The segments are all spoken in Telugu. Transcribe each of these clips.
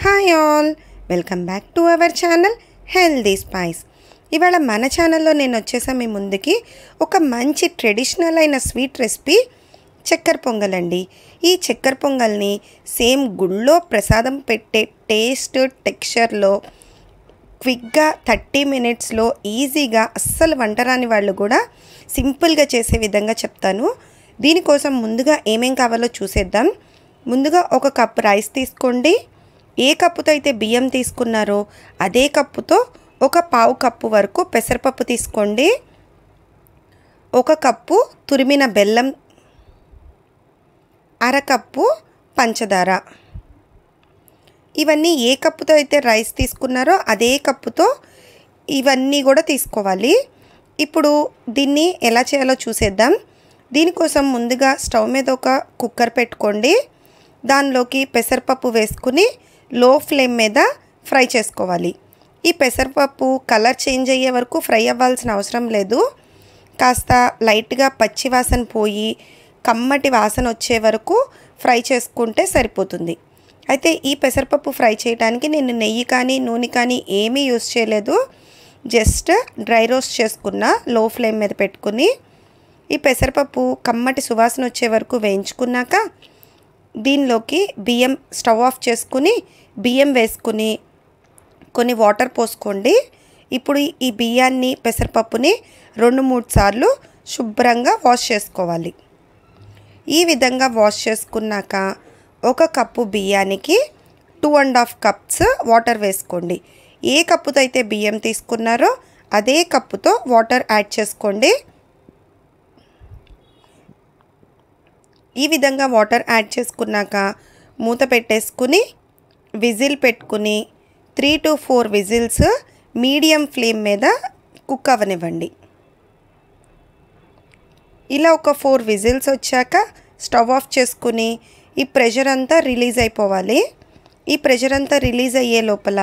Hi all, welcome back to our channel healthy spice. ఇవాళ మన ఛానల్లో నేను వచ్చేసా మీ ముందుకి ఒక మంచి ట్రెడిషనల్ అయిన స్వీట్ రెసిపీ చక్కెర పొంగల్ అండి. ఈ చక్కెర పొంగల్ని సేమ్ గుళ్ళో ప్రసాదం పెట్టే టేస్ట్ టెక్స్చర్లో క్విక్గా 30 మినిట్స్లో ఈజీగా అస్సలు వంట రాని వాళ్ళు కూడా సింపుల్గా చేసే విధంగా చెప్తాను. దీనికోసం ముందుగా ఏమేం కావాలో చూసేద్దాం. ముందుగా ఒక కప్ రైస్ తీసుకోండి. ఏ కప్పుతో అయితే బియ్యం తీసుకున్నారో అదే కప్పుతో ఒక పావు కప్పు వరకు పెసరపప్పు తీసుకోండి. ఒక కప్పు తురిమిన బెల్లం, అరకప్పు పంచదార. ఇవన్నీ ఏ కప్పుతో అయితే రైస్ తీసుకున్నారో అదే కప్పుతో ఇవన్నీ కూడా తీసుకోవాలి. ఇప్పుడు దీన్ని ఎలా చేయాలో చూసేద్దాం. దీనికోసం ముందుగా స్టవ్ మీద ఒక కుక్కర్ పెట్టుకోండి. దానిలోకి పెసరపప్పు వేసుకుని లో ఫ్లేమ్ మీద ఫ్రై చేసుకోవాలి. ఈ పెసరపప్పు కలర్ చేంజ్ అయ్యే వరకు ఫ్రై అవ్వాల్సిన అవసరం లేదు. కాస్త లైట్గా పచ్చి వాసన పోయి కమ్మటి వాసన వచ్చే వరకు ఫ్రై చేసుకుంటే సరిపోతుంది. అయితే ఈ పెసరపప్పు ఫ్రై చేయడానికి నేను నెయ్యి కానీ నూనె కానీ ఏమీ యూస్ చేయలేదు. జస్ట్ డ్రై రోస్ట్ చేసుకున్న లో ఫ్లేమ్ మీద పెట్టుకుని ఈ పెసరపప్పు కమ్మటి సువాసన వచ్చే వరకు వేయించుకున్నాక దీనిలోకి బియ్యం స్టవ్ ఆఫ్ చేసుకుని బియ్యం వేసుకుని కొన్ని వాటర్ పోసుకోండి. ఇప్పుడు ఈ బియ్యాన్ని పెసరపప్పుని 2-3 సార్లు శుభ్రంగా వాష్ చేసుకోవాలి. ఈ విధంగా వాష్ చేసుకున్నాక ఒక కప్పు బియ్యానికి 2.5 కప్స్ వాటర్ వేసుకోండి. ఏ కప్పుతో అయితే బియ్యం తీసుకున్నారో అదే కప్పుతో వాటర్ యాడ్ చేసుకోండి. ఈ విధంగా వాటర్ యాడ్ చేసుకున్నాక మూత పెట్టేసుకుని విజిల్ పెట్టుకుని 3 to 4 విజిల్స్ మీడియం ఫ్లేమ్ మీద కుక్ అవ్వనివ్వండి. ఇలా ఒక 4 విజిల్స్ వచ్చాక స్టవ్ ఆఫ్ చేసుకుని ఈ ప్రెషర్ అంతా రిలీజ్ అయిపోవాలి. ఈ ప్రెషర్ అంతా రిలీజ్ అయ్యే లోపల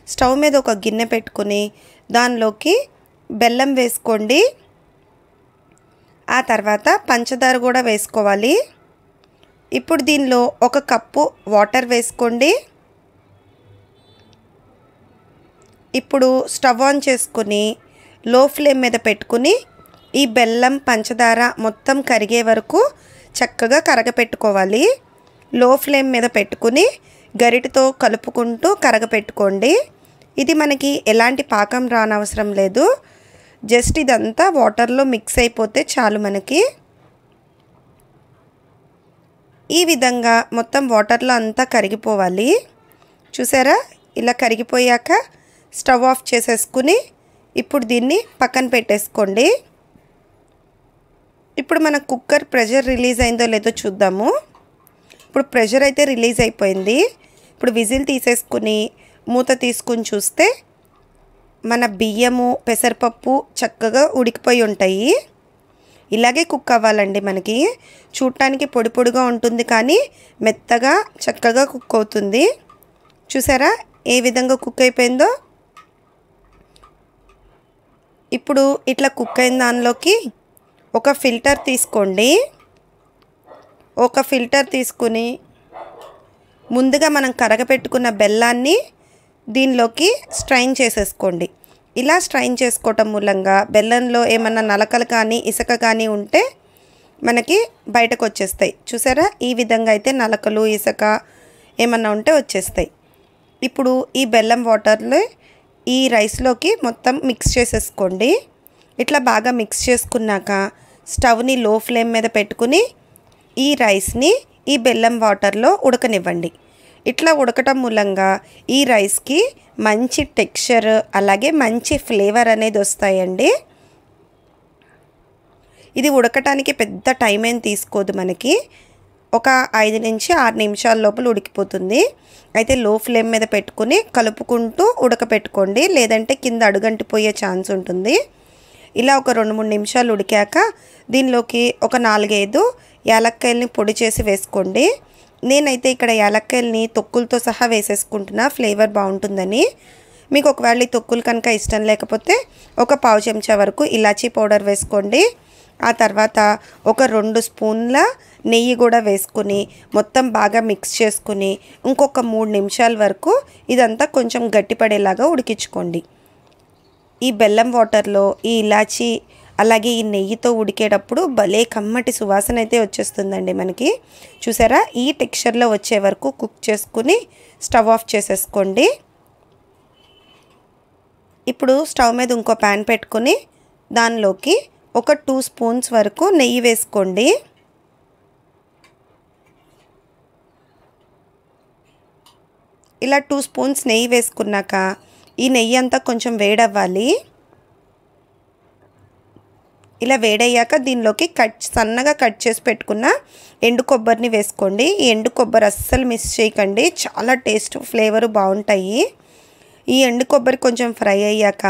స్టవ్ మీద ఒక గిన్నె పెట్టుకుని దానిలోకి బెల్లం వేసుకోండి. ఆ తర్వాత పంచదార కూడా వేసుకోవాలి. ఇప్పుడు దీనిలో ఒక కప్పు వాటర్ వేసుకోండి. ఇప్పుడు స్టవ్ ఆన్ చేసుకుని లో ఫ్లేమ్ మీద పెట్టుకుని ఈ బెల్లం పంచదార మొత్తం కరిగే వరకు చక్కగా కరగపెట్టుకోవాలి. లో ఫ్లేమ్ మీద పెట్టుకుని గరిటెతో కలుపుకుంటూ కరగపెట్టుకోండి. ఇది మనకి ఎలాంటి పాకం రానవసరం లేదు. జస్ట్ ఇదంతా వాటర్లో మిక్స్ అయిపోతే చాలు మనకి. ఈ విధంగా మొత్తం వాటర్లో అంతా కరిగిపోవాలి. చూసారా, ఇలా కరిగిపోయాక స్టవ్ ఆఫ్ చేసేసుకుని ఇప్పుడు దీన్ని పక్కన పెట్టేసుకోండి. ఇప్పుడు మన కుక్కర్ ప్రెషర్ రిలీజ్ అయిందో లేదో చూద్దాము. ఇప్పుడు ప్రెషర్ అయితే రిలీజ్ అయిపోయింది. ఇప్పుడు విజిల్ తీసేసుకుని మూత తీసుకుని చూస్తే మన బియ్యము పెసరపప్పు చక్కగా ఉడికిపోయి ఉంటాయి. ఇలాగే కుక్ అవ్వాలండి. మనకి చూడటానికి పొడి పొడిగా ఉంటుంది కానీ మెత్తగా చక్కగా కుక్ అవుతుంది. చూసారా ఏ విధంగా కుక్ అయిపోయిందో. ఇప్పుడు ఇట్లా కుక్ అయిన దానిలోకి ఒక ఫిల్టర్ తీసుకోండి. ఒక ఫిల్టర్ తీసుకుని ముందుగా మనం కరగపెట్టుకున్న బెల్లాన్ని దీనిలోకి స్ట్రైన్ చేసేసుకోండి. ఇలా స్ట్రైన్ చేసుకోవటం మూలంగా బెల్లంలో ఏమన్నా నలకలు కానీ ఇసుక కానీ ఉంటే మనకి బయటకు వచ్చేస్తాయి. చూసారా ఈ విధంగా అయితే నలకలు ఇసుక ఏమన్నా ఉంటే వచ్చేస్తాయి. ఇప్పుడు ఈ బెల్లం వాటర్లో ఈ రైస్లోకి మొత్తం మిక్స్ చేసేసుకోండి. ఇట్లా బాగా మిక్స్ చేసుకున్నాక స్టవ్ని లో ఫ్లేమ్ మీద పెట్టుకుని ఈ రైస్ని ఈ బెల్లం వాటర్లో ఉడకనివ్వండి. ఇట్లా ఉడకటం మూలంగా ఈ రైస్కి మంచి టెక్స్చర్ అలాగే మంచి ఫ్లేవర్ అనేది వస్తాయండి. ఇది ఉడకటానికి పెద్ద టైం ఏం తీసుకోదు. మనకి ఒక 5 నుంచి 6 నిమిషాల లోపల ఉడికిపోతుంది. అయితే లో ఫ్లేమ్ మీద పెట్టుకుని కలుపుకుంటూ ఉడకపెట్టుకోండి, లేదంటే కింద అడుగంటిపోయే ఛాన్స్ ఉంటుంది. ఇలా ఒక 2-3 నిమిషాలు ఉడికాక దీనిలోకి ఒక 4-5 యాలక్కాయలని పొడి చేసి వేసుకోండి. నేనైతే ఇక్కడ యాలక్కాయలని తొక్కులతో సహా వేసేసుకుంటున్నా, ఫ్లేవర్ బాగుంటుందని. మీకు ఒకవేళ ఈ తొక్కులు కనుక ఇష్టం లేకపోతే ఒక పావు చెంచా వరకు ఇలాచీ పౌడర్ వేసుకోండి. ఆ తర్వాత ఒక 2 స్పూన్ల నెయ్యి కూడా వేసుకుని మొత్తం బాగా మిక్స్ చేసుకుని ఇంకొక 3 నిమిషాల వరకు ఇదంతా కొంచెం గట్టిపడేలాగా ఉడికించుకోండి. ఈ బెల్లం వాటర్లో ఈ ఇలాచి అలాగే ఈ నెయ్యితో ఉడికేటప్పుడు భలే కమ్మటి సువాసన అయితే వచ్చేస్తుందండి మనకి. చూసారా, ఈ టెక్స్చర్లో వచ్చే వరకు కుక్ చేసుకుని స్టవ్ ఆఫ్ చేసేసుకోండి. ఇప్పుడు స్టవ్ మీద ఇంకో ప్యాన్ పెట్టుకుని దానిలోకి ఒక 2 స్పూన్స్ వరకు నెయ్యి వేసుకోండి. ఇలా 2 స్పూన్స్ నెయ్యి వేసుకున్నాక ఈ నెయ్యి అంతా కొంచెం వేడవ్వాలి. ఇలా వేడయ్యాక దీనిలోకి సన్నగా కట్ చేసి పెట్టుకున్న ఎండు కొబ్బరిని వేసుకోండి. ఈ ఎండు కొబ్బరి అస్సలు మిస్ చేయకండి, చాలా టేస్ట్ ఫ్లేవర్ బాగుంటాయి. ఈ ఎండు కొబ్బరి కొంచెం ఫ్రై అయ్యాక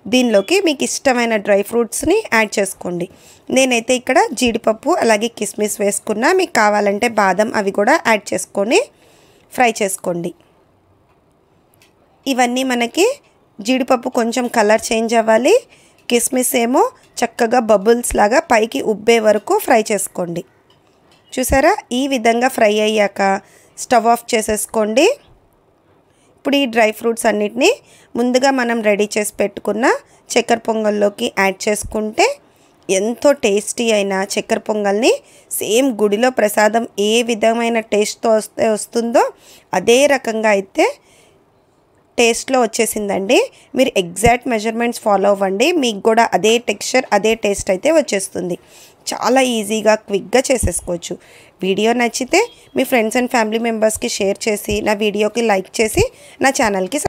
దీనిలోకి మీకు ఇష్టమైన డ్రై ఫ్రూట్స్ని యాడ్ చేసుకోండి. నేనైతే ఇక్కడ జీడిపప్పు అలాగే కిస్మిస్ వేసుకున్నా, మీకు కావాలంటే బాదం అవి కూడా యాడ్ చేసుకొని ఫ్రై చేసుకోండి. ఇవన్నీ మనకి జీడిపప్పు కొంచెం కలర్ చేంజ్ అవ్వాలి, కిస్మిస్ ఏమో చక్కగా బబుల్స్ లాగా పైకి ఉబ్బే వరకు ఫ్రై చేసుకోండి. చూసారా, ఈ విధంగా ఫ్రై అయ్యాక స్టవ్ ఆఫ్ చేసేసుకోండి. ఇప్పుడు ఈ డ్రై ఫ్రూట్స్ అన్నిటినీ ముందుగా మనం రెడీ చేసి పెట్టుకున్న చక్కెర పొంగల్లోకి యాడ్ చేసుకుంటే ఎంతో టేస్టీ అయిన చక్కెర పొంగల్ని సేమ్ గుడిలో ప్రసాదం ఏ విధమైన టేస్ట్తో వస్తుందో అదే రకంగా అయితే టేస్ట్లో వచ్చేసిందండి. మీరు ఎగ్జాక్ట్ మెజర్మెంట్స్ ఫాలో అవ్వండి, మీకు కూడా అదే టెక్స్చర్ అదే టేస్ట్ అయితే వచ్చేస్తుంది. చాలా ఈజీగా క్విక్గా చేసేసుకోవచ్చు. వీడియో నచ్చితే మీ ఫ్రెండ్స్ అండ్ ఫ్యామిలీ మెంబర్స్కి షేర్ చేసి, నా వీడియోకి లైక్ చేసి, నా ఛానల్కి